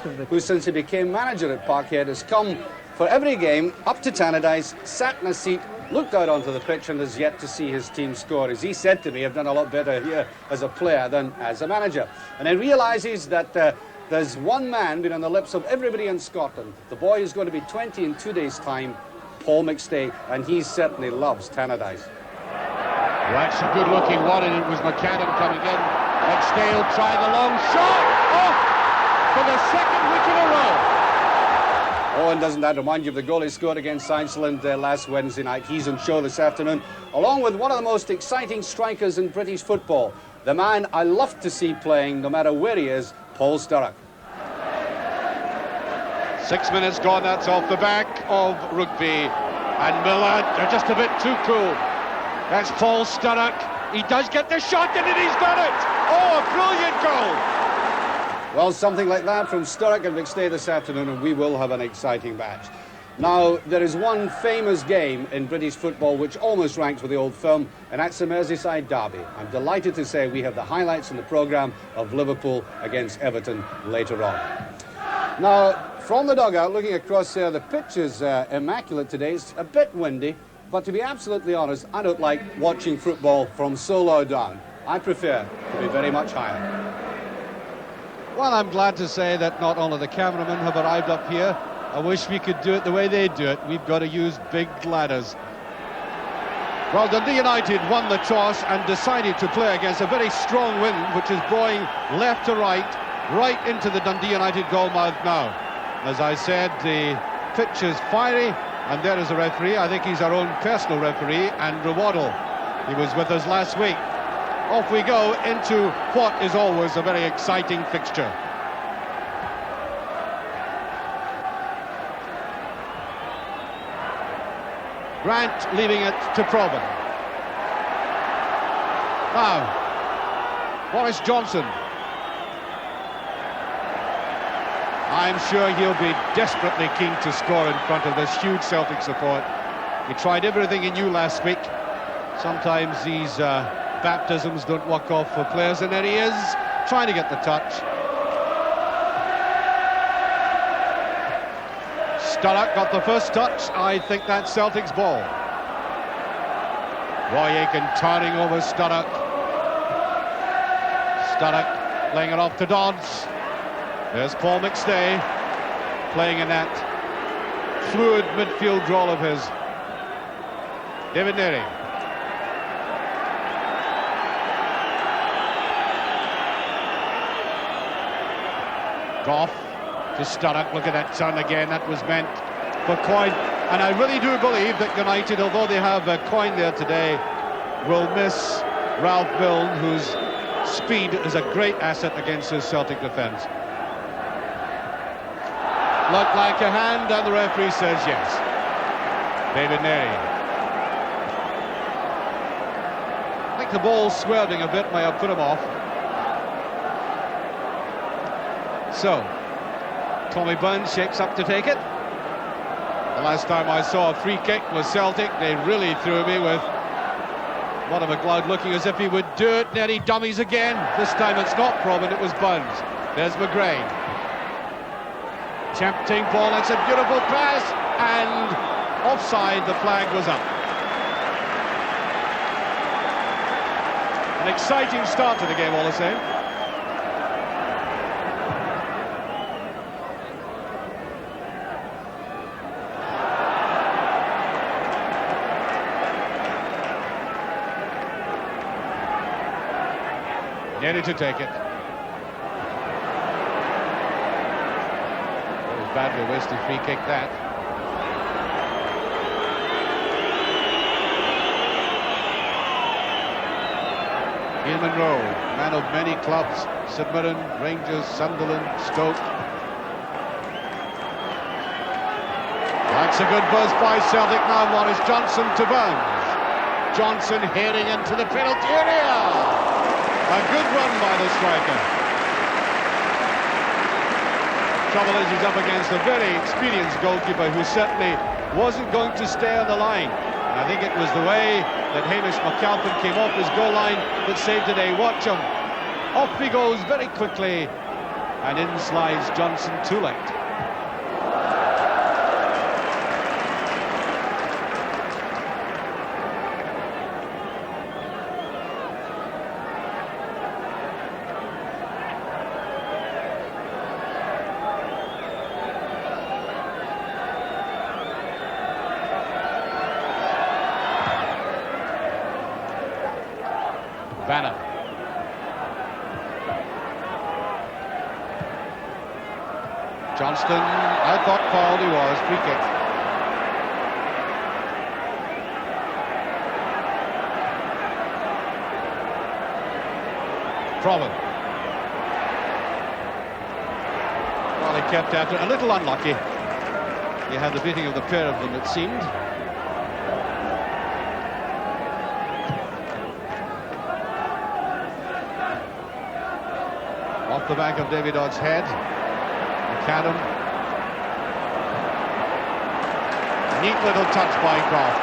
who since he became manager at Parkhead has come for every game up to Tannadice, sat in a seat, looked out onto the pitch and has yet to see his team score. As he said to me, I've done a lot better here as a player than as a manager. And he realises that there's one man been on the lips of everybody in Scotland. The boy is going to be 20 in 2 days' time, Paul McStay, and he certainly loves Tannadice. That's a good-looking one, and it was McAdam coming in. McStay will try the long shot. For the second week in a row. Oh, and doesn't that remind you of the goal he scored against Iceland last Wednesday night? He's on show this afternoon, along with one of the most exciting strikers in British football, the man I love to see playing, no matter where he is, Paul Sturrock. 6 minutes gone, that's off the back of rugby. And Miller, they're just a bit too cool. That's Paul Sturrock. He does get the shot, and he's done it. Oh, a brilliant goal. Well, something like that from Sturrock and McStay this afternoon, and we will have an exciting match. Now, there is one famous game in British football which almost ranks with the old film, and that's the Merseyside derby. I'm delighted to say we have the highlights in the programme of Liverpool against Everton later on. Now, from the dugout, looking across there, the pitch is immaculate today. It's a bit windy, but to be absolutely honest, I don't like watching football from so low down. I prefer to be very much higher. Well, I'm glad to say that not only the cameramen have arrived up here, I wish we could do it the way they do it. We've got to use big ladders. Well, Dundee United won the toss and decided to play against a very strong wind, which is blowing left to right into the Dundee United goalmouth now. As I said, the pitch is fiery, and there is a referee. I think he's our own personal referee, Andrew Waddle. He was with us last week. Off we go into what is always a very exciting fixture. Grant leaving it to Proban. Now, Boris Johnson. I'm sure he'll be desperately keen to score in front of this huge Celtic support. He tried everything he knew last week. Sometimes these baptisms don't work off for players, and there he is, trying to get the touch. Sturrock got the first touch. I think that's Celtic's ball. Roy Aitken turning over Sturrock. Sturrock laying it off to Dodds. There's Paul McStay playing in that fluid midfield role of his. David Neary. Goff to Sturrock. Look at that turn again. That was meant for Coyne. And I really do believe that United, although they have Coyne there today, will miss Ralph Milne, whose speed is a great asset against his Celtic defence. Looked like a hand, and the referee says yes. David Neary. I think the ball swerving a bit may have put him off. So, Tommy Burns shapes up to take it. The last time I saw a free kick was Celtic. They really threw me with Wadham McLeod looking as if he would do it. Then he dummies again. This time it's not Proban, it was Burns. There's McGrain. Tempting ball, it's a beautiful pass, and offside, the flag was up. An exciting start to the game all the same. Nearly to take it. It was badly wasted free kick, that. Ian Munro, man of many clubs, St Mirren, Rangers, Sunderland, Stoke. That's a good buzz by Celtic now. Morris Johnson to Burns. Johnson heading into the penalty area. A good run by the striker. Trouble is he's up against a very experienced goalkeeper who certainly wasn't going to stay on the line. And I think it was the way that Hamish McAlpin came off his goal line that saved the day. Watch him. Off he goes very quickly. and in slides Johnson too late. Bannon. Johnston, I thought fouled, he was. Free kick. Provan. Well, he kept after it. A little unlucky. He had the beating of the pair of them, it seemed. Off the back of Davy Dodd's head. McAdam. Neat little touch by Goff.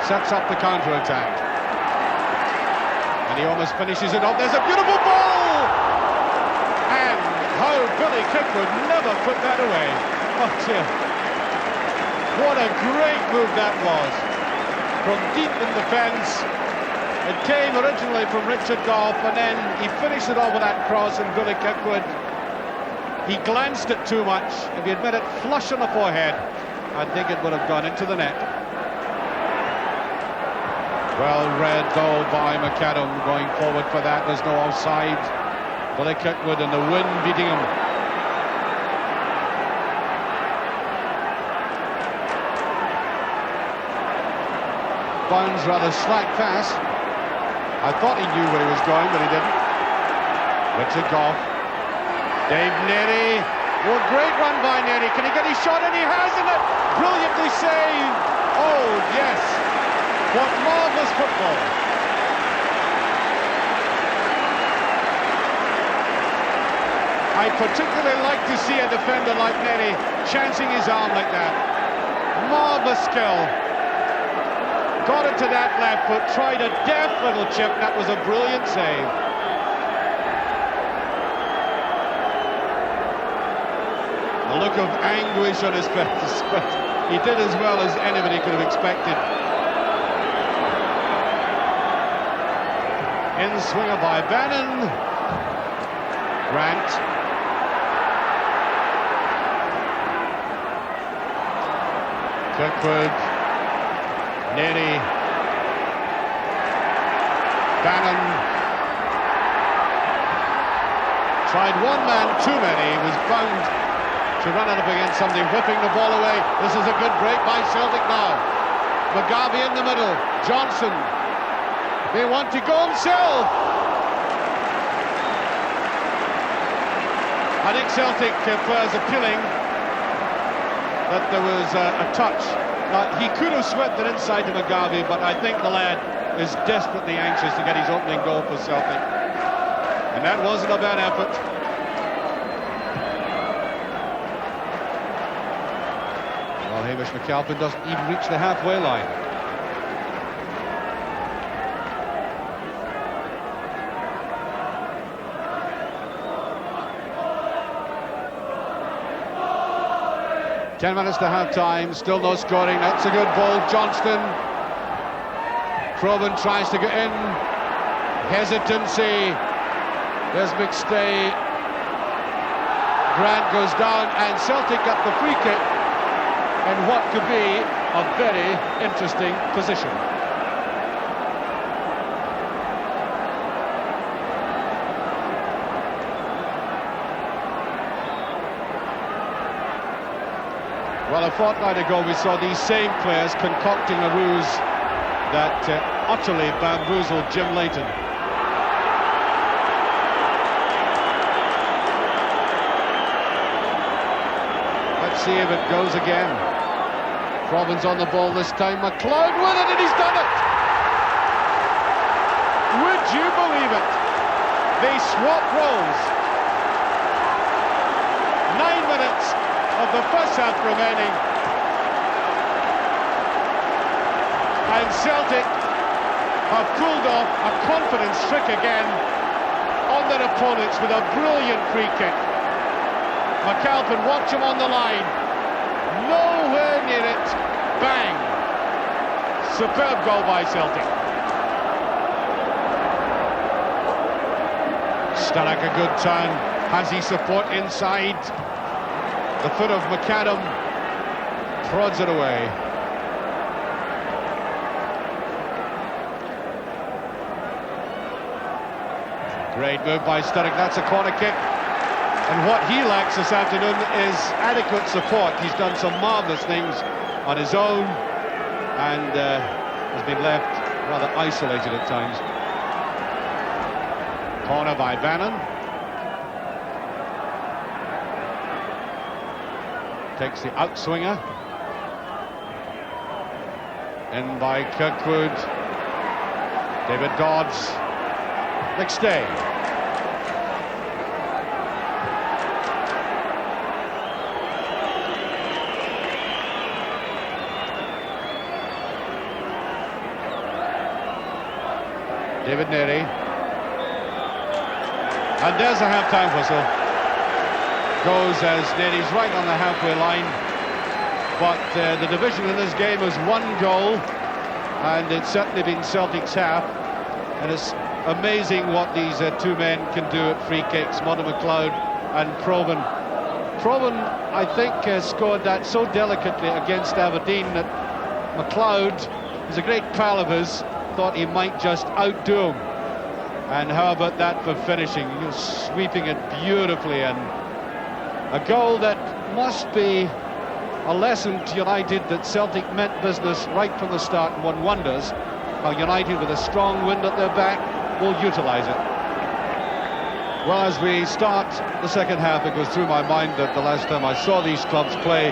Sets up the counter-attack. And he almost finishes it off. There's a beautiful ball! And how Billy Kick would never put that away. Oh dear. What a great move that was. From deep in the fence. It came originally from Richard Goff, and then he finished it off with that cross, and Billy Kirkwood, he glanced it too much. If he had met it flush on the forehead, I think it would have gone into the net. Well read, though, by McAdam going forward for that. There's no offside. Billy Kirkwood and the wind beating him. Bounds rather slack pass. I thought he knew where he was going, but he didn't. Richard Goff. Dave Neary. Oh, great run by Neary. Can he get his shot? And he has it. Brilliantly saved. Oh, yes. What marvellous football. I particularly like to see a defender like Neary chancing his arm like that. Marvellous skill. Got it to that left foot, tried a deft little chip, that was a brilliant save. A look of anguish on his face, but he did as well as anybody could have expected. In swinger by Bannon. Grant. Kirkwood. Neary. Bannon. Tried one man too many. He was bound to run it up against somebody, whipping the ball away. This is a good break by Celtic now. McGarvey in the middle. Johnson. They want to go himself. I think Celtic players appealing that there was a touch. He could have swept it inside to McGarvey, but I think the lad is desperately anxious to get his opening goal for Celtic. And that wasn't a bad effort. Well, Hamish McAlpin doesn't even reach the halfway line. Ten minutes to half-time, still no scoring. That's a good ball. Johnston. Provan tries to get in. Hesitancy. There's McStay. Grant goes down, and Celtic got the free kick in what could be a very interesting position. Well, a fortnight ago we saw these same players concocting a ruse that utterly bamboozled Jim Leighton. Let's see if it goes again. Provan's on the ball this time. McLeod with it, and he's done it! Would you believe it? They swap roles. 9 minutes of the first half remaining, and Celtic have pulled off a confidence trick again. on their opponents with a brilliant free kick. McAlpin, watch him on the line. Nowhere near it. Bang! Superb goal by Celtic. Sturrock a good turn. Has he support inside? The foot of McAdam prods it away. Great move by Sturrock. That's a corner kick. And what he lacks this afternoon is adequate support. He's done some marvellous things on his own and has been left rather isolated at times. Corner by Bannon. Takes the outswinger. In by Kirkwood. David Dodds. McStay. David Neary. And there's a half-time whistle. Goes as Neary's right on the halfway line. But the division in this game is 1 goal. And it's certainly been Celtic's half. And it's amazing what these two men can do at free kicks, Monty McLeod and Provan. Provan, I think, scored that so delicately against Aberdeen that McLeod, who's a great pal of his, thought he might just outdo him. And how about that for finishing? He was sweeping it beautifully, and a goal that must be a lesson to United that Celtic meant business right from the start, and one wonders how United, with a strong wind at their back, will utilise it. Well, as we start the second half, it goes through my mind that the last time I saw these clubs play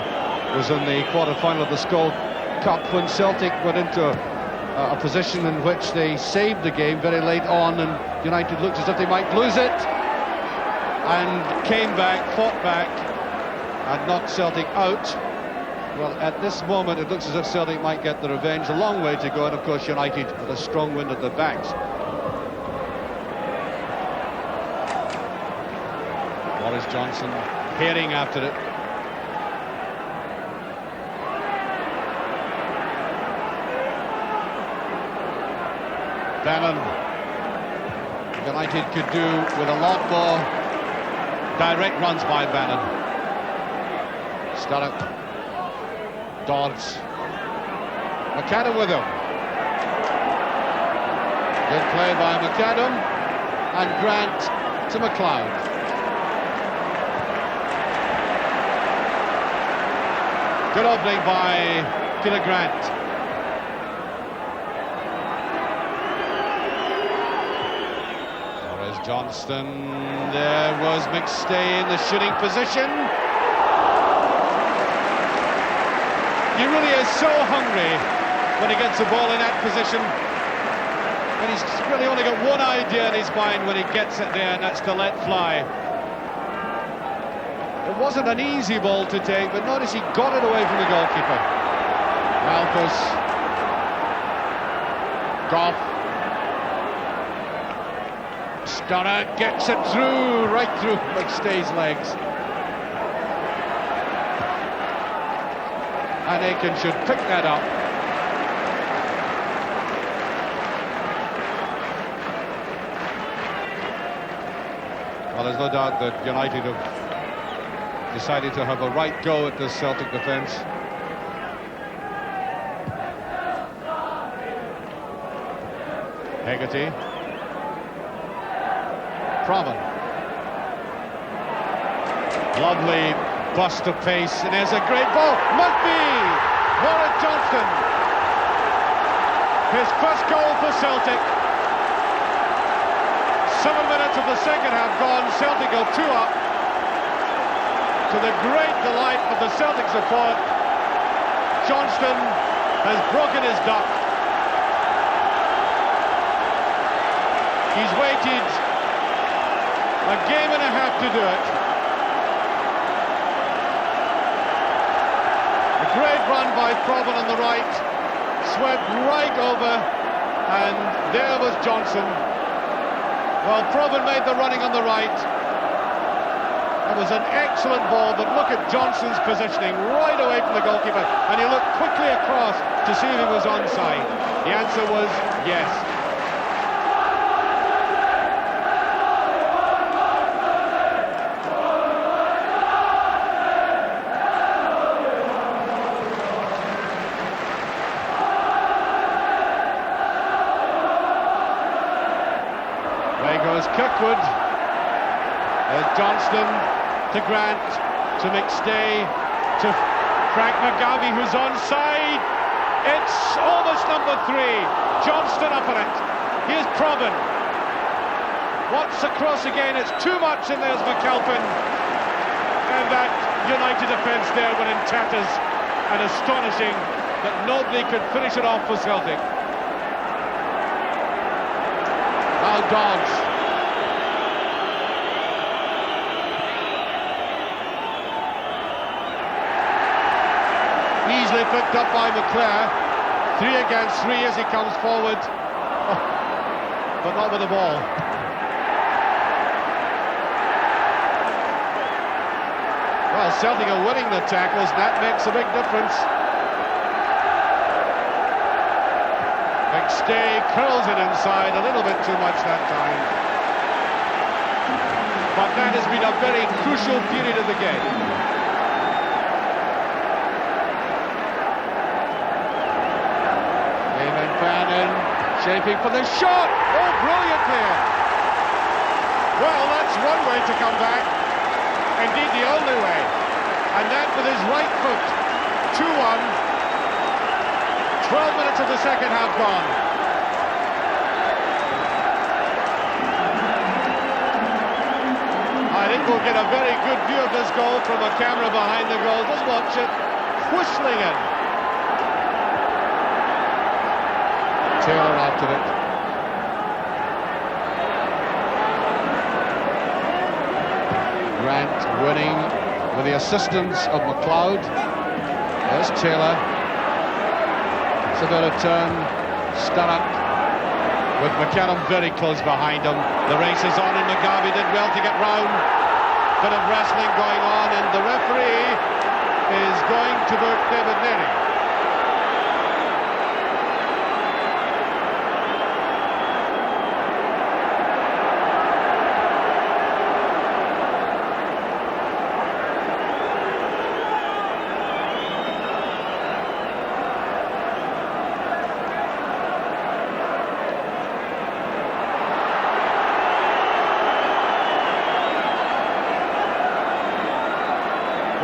was in the quarter-final of the Skull Cup, when Celtic went into a position in which they saved the game very late on, and United looked as if they might lose it, and came back, fought back, and knocked Celtic out. Well, at this moment it looks as if Celtic might get the revenge. A long way to go, and of course United with a strong wind at their backs. Boris Johnson herring after it. Bannon. United could do with a lot more direct runs by Bannon. Sturrock. Dodds. McAdam with him. Good play by McAdam. And Grant to McLeod. Good opening by Peter Grant. Johnston, there was McStay in the shooting position. He really is so hungry when he gets the ball in that position. And he's really only got one idea in his mind when he gets it there, and that's to let fly. It wasn't an easy ball to take, but notice he got it away from the goalkeeper. Malthus. Goff. Sturrock gets it through, right through McStay's legs. And Aiken should pick that up. Well, there's no doubt that United have decided to have a right go at this Celtic defence. Hegarty. Provan. Lovely bust of pace, and there's a great ball. Mugby! Warren Johnston. His first goal for Celtic. 7 minutes of the second half gone. Celtic go 2 up. To the great delight of the Celtic support, Johnston has broken his duck. He's waited a game and a half to do it. A great run by Provan on the right, swept right over, and there was Johnson. Well, Provan made the running on the right. It was an excellent ball, but look at Johnston's positioning right away from the goalkeeper, and he looked quickly across to see if he was onside. The answer was yes. There goes Kirkwood. There's Johnston to Grant, to McStay, to Frank McGarvey, who's onside. It's almost number 3. Johnston up on it. Here's Provan. What's across again? It's too much, and there's McAlpin. And that United defence there went in tatters, and astonishing that nobody could finish it off for Celtic. Now Dodds. Easily picked up by McClare. 3 against 3 as he comes forward. Oh, but not with the ball. Well, Celtic are winning the tackles, and that makes a big difference. McStay curls it inside, a little bit too much that time. But that has been a very crucial period of the game. Bannon shaping for the shot. Oh, brilliant there. Well, that's one way to come back. Indeed, the only way. And that with his right foot. 2-1. 12 minutes of the second half gone. I think we'll get a very good view of this goal from a camera behind the goal. Just watch it. Whistling in. Taylor after it. Grant winning with the assistance of McLeod. There's Taylor. It's a bit of turn. Sturrock with McCallum very close behind him. The race is on, and McGarvey did well to get round. Bit of wrestling going on, and the referee is going to book David Nenny.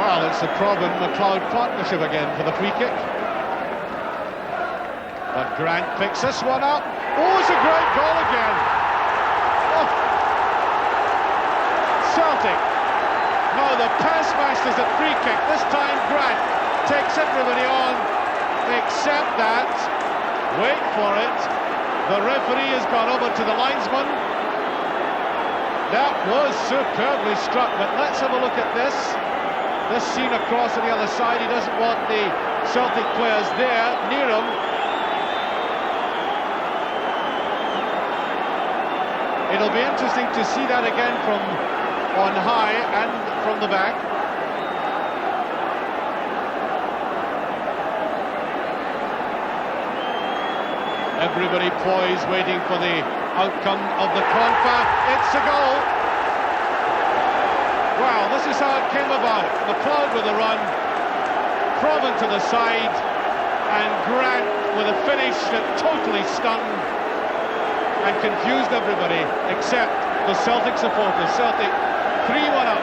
Well, it's the Provan-McLeod partnership again for the free kick. But Grant picks this one up. Oh, it's a great goal again. Oh. Celtic. No, the pass masters at free kick. This time Grant takes everybody on, except that, wait for it, the referee has gone over to the linesman. That was superbly struck, but let's have a look at this. This scene across on the other side. He doesn't want the Celtic players there, near him. It'll be interesting to see that again from on high and from the back. Everybody poised, waiting for the outcome of the confa. It's a goal. Well, this is how it came about. McLeod with a run, Provan to the side, and Grant with a finish that totally stunned and confused everybody except the Celtic supporters. Celtic 3-1 up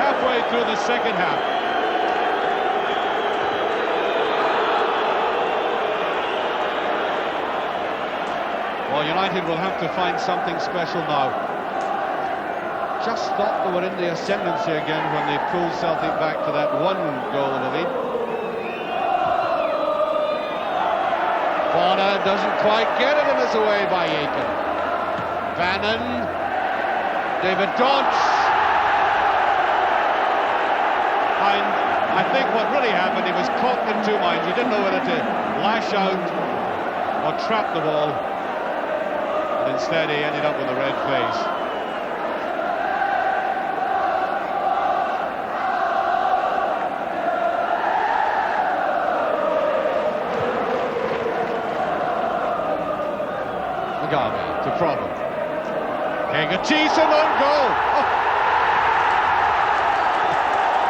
halfway through the second half. Well, United will have to find something special now. Just thought they were in the ascendancy again when they pulled Celtic back to that 1 goal of a lead. Bonner doesn't quite get it, and it's away by Aiken. Bannon, David Dodds. And I think what really happened, he was caught in two minds. He didn't know whether to lash out or trap the ball. and instead he ended up with a red face. Mugabe to problem. Cheese and on goal. Oh.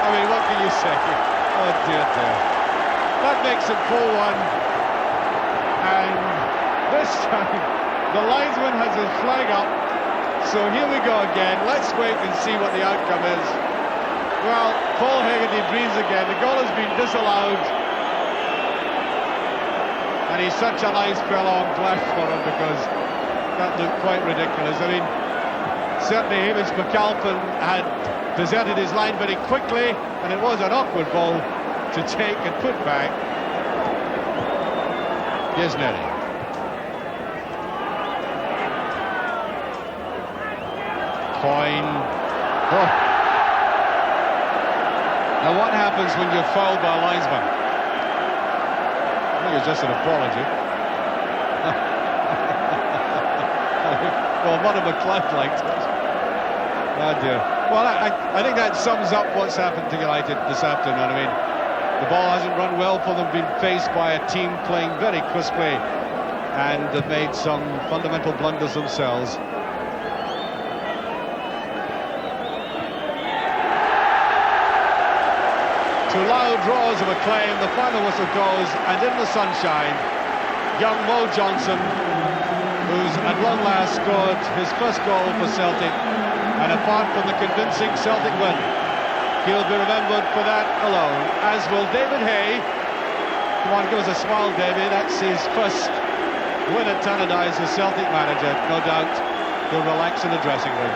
I mean, what can you say? Oh dear, dear. That makes it 4-1. And this time, the linesman has his flag up. So here we go again. Let's wait and see what the outcome is. Well, Paul Hegarty breathes again. The goal has been disallowed. And he's such a nice fellow. I'm glad for him because that looked quite ridiculous. I mean, certainly Hamish McAlpin had deserted his line very quickly, and it was an awkward ball to take and put back. Gisneri. Coyne. Oh. Now what happens when you're fouled by a linesman? I think it's just an apology. Well, Mother McLeod liked it. Oh dear. Well, I think that sums up what's happened to United this afternoon. I mean, the ball hasn't run well for them, been faced by a team playing very crisply, and they've made some fundamental blunders themselves. To loud roars of acclaim, the final whistle goes, and in the sunshine, young Mo Johnson, who's at long last scored his first goal for Celtic, and apart from the convincing Celtic win, he'll be remembered for that alone, as will David Hay. Come on, give us a smile, David. That's his first win at Tannadice as Celtic manager. No doubt he'll relax in the dressing room.